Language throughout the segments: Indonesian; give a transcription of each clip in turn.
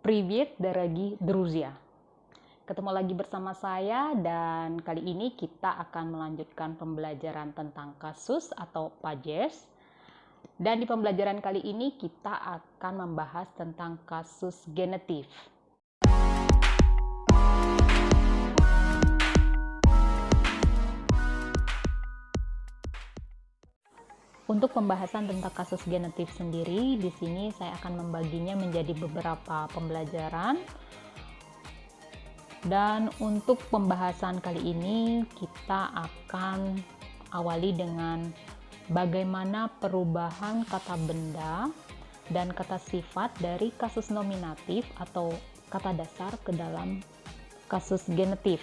Привет, дорогие друзья. Ketemu lagi bersama saya dan kali ini kita akan melanjutkan pembelajaran tentang kasus atau pages. Dan di pembelajaran kali ini kita akan membahas tentang kasus genetif. Untuk pembahasan tentang kasus genetif sendiri, di sini saya akan membaginya menjadi beberapa pembelajaran. Dan untuk pembahasan kali ini kita akan awali dengan bagaimana perubahan kata benda dan kata sifat dari kasus nominatif atau kata dasar ke dalam kasus genetif.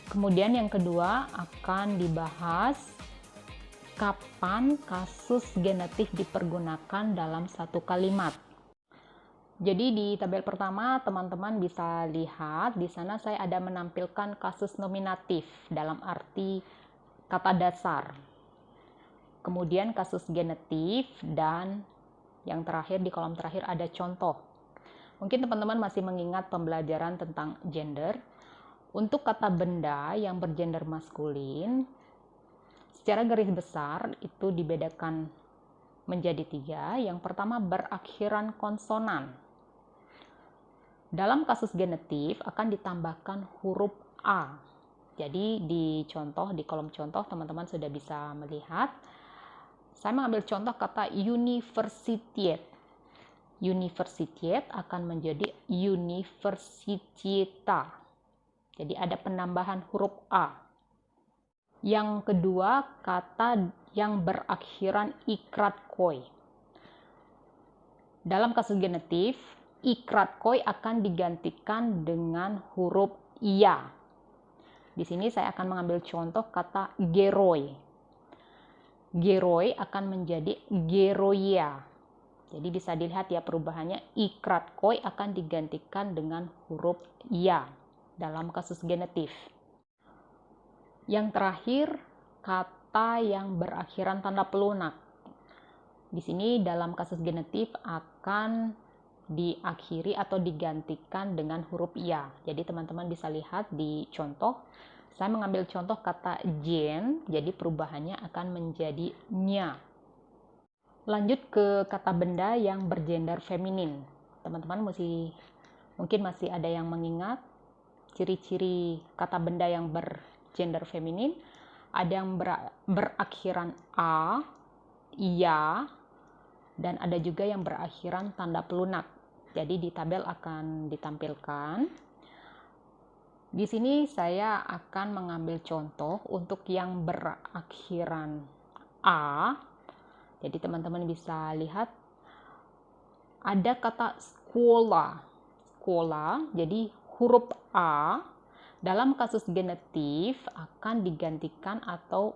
Kemudian yang kedua akan dibahas kapan kasus genetif dipergunakan dalam satu kalimat. Jadi di tabel pertama teman-teman bisa lihat di sana saya ada menampilkan kasus nominatif dalam arti kata dasar. Kemudian kasus genetif dan yang terakhir di kolom terakhir ada contoh. Mungkin teman-teman masih mengingat pembelajaran tentang gender. Untuk kata benda yang bergender maskulin secara garis besar itu dibedakan menjadi 3. Yang pertama berakhiran konsonan. Dalam kasus genetif akan ditambahkan huruf A. Jadi di contoh, di kolom contoh teman-teman sudah bisa melihat. Saya mengambil contoh kata universitet. Universitet akan menjadi universiteta. Jadi ada penambahan huruf A. Yang kedua, kata yang berakhiran ikratkoi. Dalam kasus genetif, ikratkoi akan digantikan dengan huruf iya. Di sini saya akan mengambil contoh kata geroi. Geroi akan menjadi geroia. Jadi bisa dilihat ya perubahannya, ikratkoi akan digantikan dengan huruf iya dalam kasus genetif. Yang terakhir, kata yang berakhiran tanda pelunak. Di sini dalam kasus genetif akan diakhiri atau digantikan dengan huruf ya. Jadi teman-teman bisa lihat di contoh. Saya mengambil contoh kata jen, jadi perubahannya akan menjadi nya. Lanjut ke kata benda yang bergender feminin. Teman-teman mungkin masih ada yang mengingat ciri-ciri kata benda yang bergender feminin. Ada yang berakhiran a, iya, dan ada juga yang berakhiran tanda pelunak. Jadi di tabel akan ditampilkan. Di sini saya akan mengambil contoh untuk yang berakhiran A. Jadi teman-teman bisa lihat ada kata sekolah. Sekolah, jadi huruf A dalam kasus genetif akan digantikan atau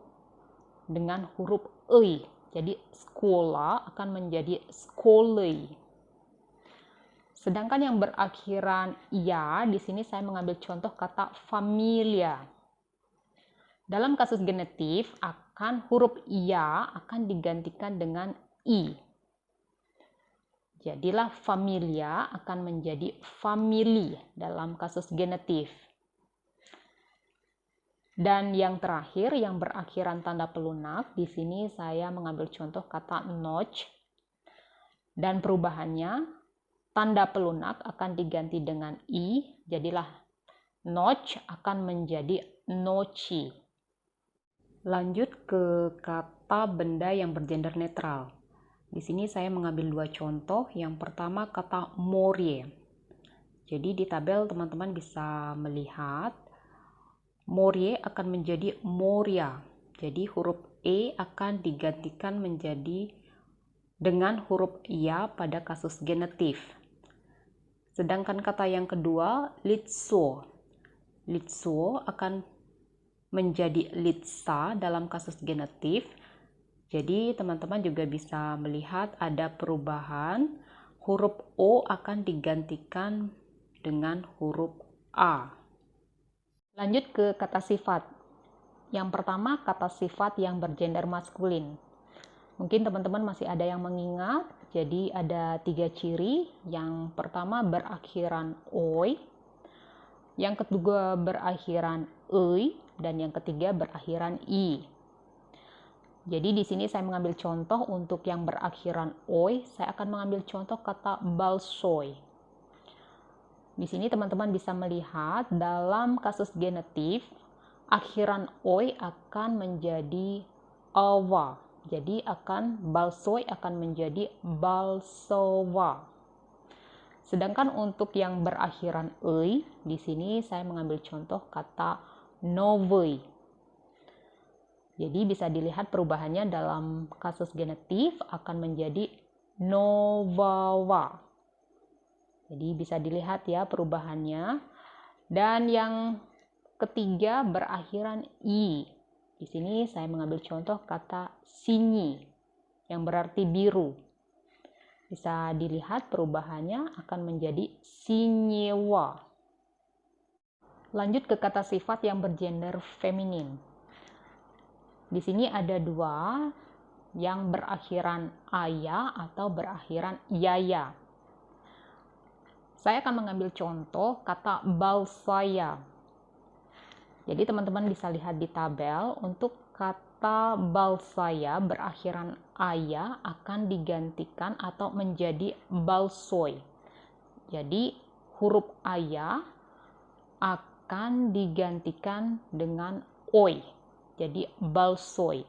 dengan huruf E. Jadi sekolah akan menjadi skolei. Sedangkan yang berakhiran ya, di sini saya mengambil contoh kata familia. Dalam kasus genetif akan huruf ya akan digantikan dengan i. Jadilah familia akan menjadi family dalam kasus genetif. Dan yang terakhir yang berakhiran tanda pelunak, di sini saya mengambil contoh kata notch. Dan perubahannya tanda pelunak akan diganti dengan i, jadilah notch akan menjadi noci. Lanjut ke kata benda yang bergender netral. Di sini saya mengambil 2 contoh. Yang pertama kata morie. Jadi di tabel teman-teman bisa melihat morie akan menjadi moria. Jadi huruf e akan digantikan menjadi dengan huruf ya pada kasus genetif. Sedangkan kata yang kedua, litso. Litso akan menjadi litsa dalam kasus genetif. Jadi teman-teman juga bisa melihat ada perubahan. Huruf O akan digantikan dengan huruf A. Lanjut ke kata sifat. Yang pertama, kata sifat yang bergender maskulin. Mungkin teman-teman masih ada yang mengingat Jadi ada 3 ciri. Yang pertama berakhiran oi, yang kedua berakhiran ei, dan yang ketiga berakhiran i. Jadi di sini saya mengambil contoh untuk yang berakhiran oi, saya akan mengambil contoh kata balsoy. Di sini teman-teman bisa melihat dalam kasus genetif, akhiran oi akan menjadi awa. Jadi balsoy akan menjadi balsowa. Sedangkan untuk yang berakhiran ei, di sini saya mengambil contoh kata novy. Jadi bisa dilihat perubahannya dalam kasus genetif akan menjadi novawa. Jadi bisa dilihat ya perubahannya. Dan yang ketiga berakhiran i. Di sini saya mengambil contoh kata sinyi yang berarti biru. Bisa dilihat perubahannya akan menjadi sinyewa. Lanjut ke kata sifat yang bergender feminin. Di sini ada 2 yang berakhiran aya atau berakhiran yaya. Saya akan mengambil contoh kata balsaya. Jadi teman-teman bisa lihat di tabel, untuk kata balsaya berakhiran aya akan digantikan atau menjadi balsoy. Jadi huruf aya akan digantikan dengan oi. Jadi balsoy.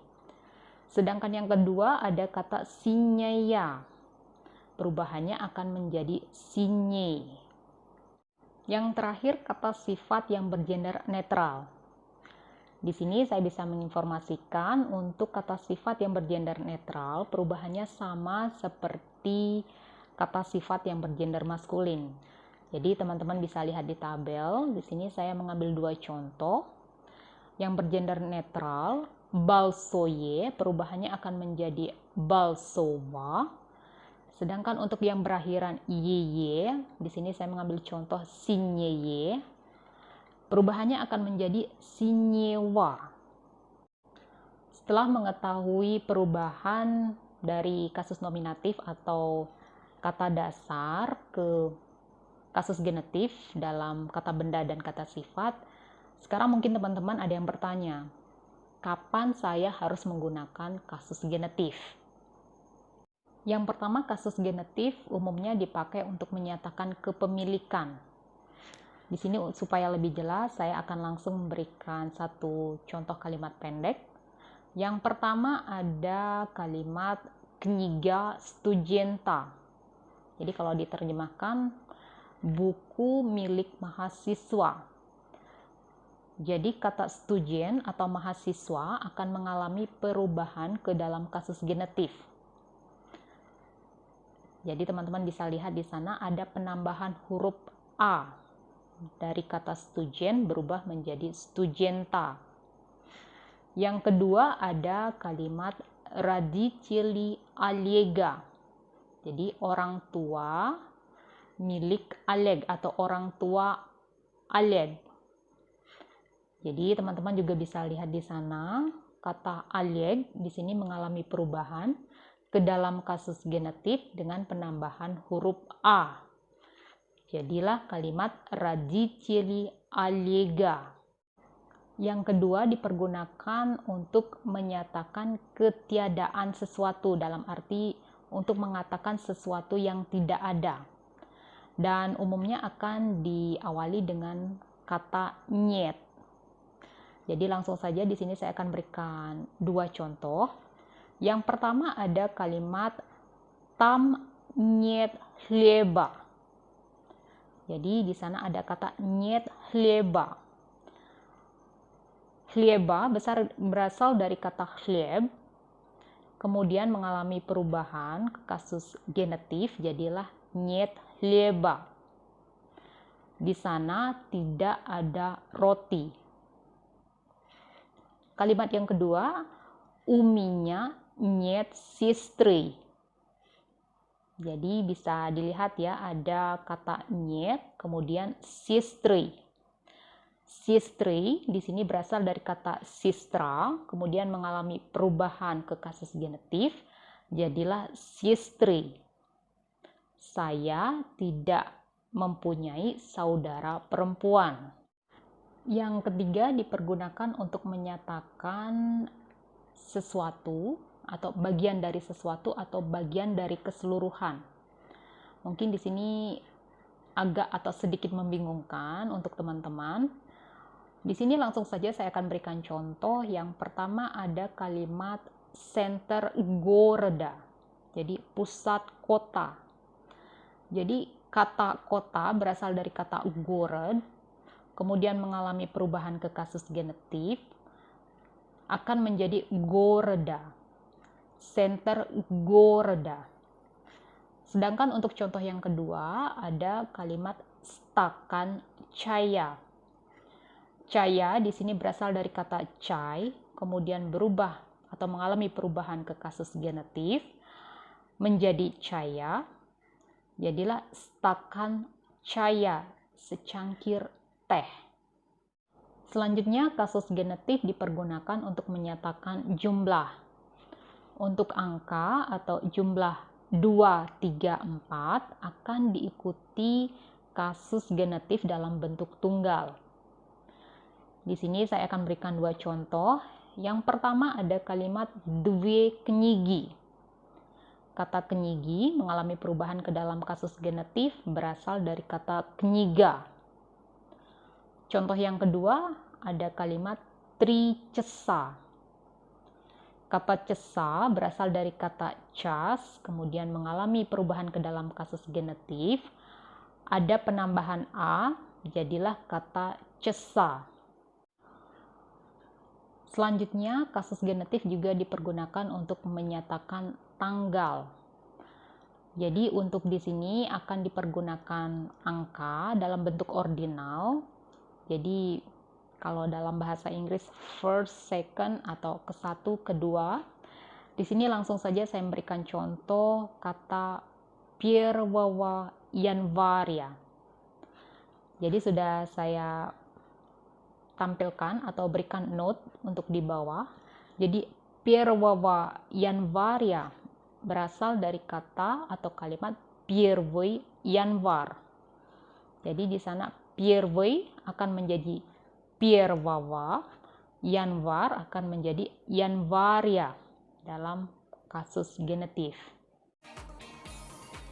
Sedangkan yang kedua ada kata sinyaya. Perubahannya akan menjadi sinye. Yang terakhir kata sifat yang bergender netral. Di sini saya bisa menginformasikan untuk kata sifat yang bergender netral, perubahannya sama seperti kata sifat yang bergender maskulin. Jadi teman-teman bisa lihat di tabel. Di sini saya mengambil 2 contoh. Yang bergender netral, balsoye, perubahannya akan menjadi balsowa. Sedangkan untuk yang berakhiran yeye, di sini saya mengambil contoh sinyeye, perubahannya akan menjadi sinyewa. Setelah mengetahui perubahan dari kasus nominatif atau kata dasar ke kasus genetif dalam kata benda dan kata sifat, sekarang mungkin teman-teman ada yang bertanya, kapan saya harus menggunakan kasus genetif? Yang pertama, kasus genetif umumnya dipakai untuk menyatakan kepemilikan. Di sini supaya lebih jelas, saya akan langsung memberikan satu contoh kalimat pendek. Yang pertama ada kalimat kniga studenta. Jadi kalau diterjemahkan, buku milik mahasiswa. Jadi kata student atau mahasiswa akan mengalami perubahan ke dalam kasus genetif. Jadi teman-teman bisa lihat di sana ada penambahan huruf A. Dari kata student berubah menjadi studenta. Yang kedua ada kalimat radicili allega. Jadi orang tua milik aleg atau orang tua aleg. Jadi teman-teman juga bisa lihat di sana kata aleg di sini mengalami perubahan ke dalam kasus genetif dengan penambahan huruf A. Jadilah kalimat radicili allega. Yang kedua dipergunakan untuk menyatakan ketiadaan sesuatu, dalam arti untuk mengatakan sesuatu yang tidak ada. Dan umumnya akan diawali dengan kata nyet. Jadi langsung saja di sini saya akan berikan 2 contoh. Yang pertama ada kalimat tam nyet hleba. Jadi di sana ada kata nyet hleba. Hleba berasal dari kata hleb, kemudian mengalami perubahan ke kasus genetif, jadilah nyet hleba. Di sana tidak ada roti. Kalimat yang kedua, uminya nyet sistri. Jadi bisa dilihat ya, ada kata nyet, kemudian sistri. Sistri di sini berasal dari kata sistra, kemudian mengalami perubahan ke kasus genetif, jadilah sistri. Saya tidak mempunyai saudara perempuan. Yang ketiga dipergunakan untuk menyatakan sesuatu atau bagian dari sesuatu atau bagian dari keseluruhan. Mungkin di sini agak atau sedikit membingungkan untuk teman-teman. Di sini langsung saja saya akan berikan contoh. Yang pertama ada kalimat center goroda. Jadi pusat kota. Jadi kata kota berasal dari kata gorod, kemudian mengalami perubahan ke kasus genetif, akan menjadi goroda. Center goroda. Sedangkan untuk contoh yang kedua ada kalimat stakan caya. Caya di sini berasal dari kata cai, kemudian berubah atau mengalami perubahan ke kasus genetif menjadi caya. Jadilah stakan caya, secangkir teh. Selanjutnya kasus genetif dipergunakan untuk menyatakan jumlah. Untuk angka atau jumlah 2, 3, 4 akan diikuti kasus genetif dalam bentuk tunggal. Di sini saya akan berikan dua contoh. Yang pertama ada kalimat due kenyigi. Kata kenyigi mengalami perubahan ke dalam kasus genetif berasal dari kata kenyiga. Contoh yang kedua ada kalimat tricesa. Kata cesa berasal dari kata cas, kemudian mengalami perubahan ke dalam kasus genetif. Ada penambahan a, jadilah kata cesa. Selanjutnya, kasus genetif juga dipergunakan untuk menyatakan tanggal. Jadi untuk di sini akan dipergunakan angka dalam bentuk ordinal. Jadi kalau dalam bahasa Inggris first, second atau ke-1, kedua. Di sini langsung saja saya memberikan contoh kata Pierwawa Yanvaria. Jadi sudah saya tampilkan atau berikan note untuk di bawah. Jadi Pierwawa Yanvaria berasal dari kata atau kalimat Piervoi Yanvar. Jadi di sana Piervoi akan menjadi Pierwawa, Yanvar akan menjadi Yanvaria dalam kasus genetif.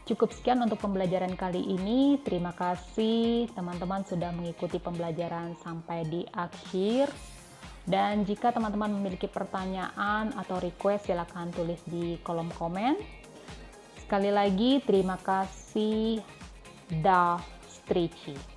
Cukup sekian untuk pembelajaran kali ini. Terima kasih teman-teman sudah mengikuti pembelajaran sampai di akhir. Dan jika teman-teman memiliki pertanyaan atau request, silakan tulis di kolom komen. Sekali lagi terima kasih. Da Strici.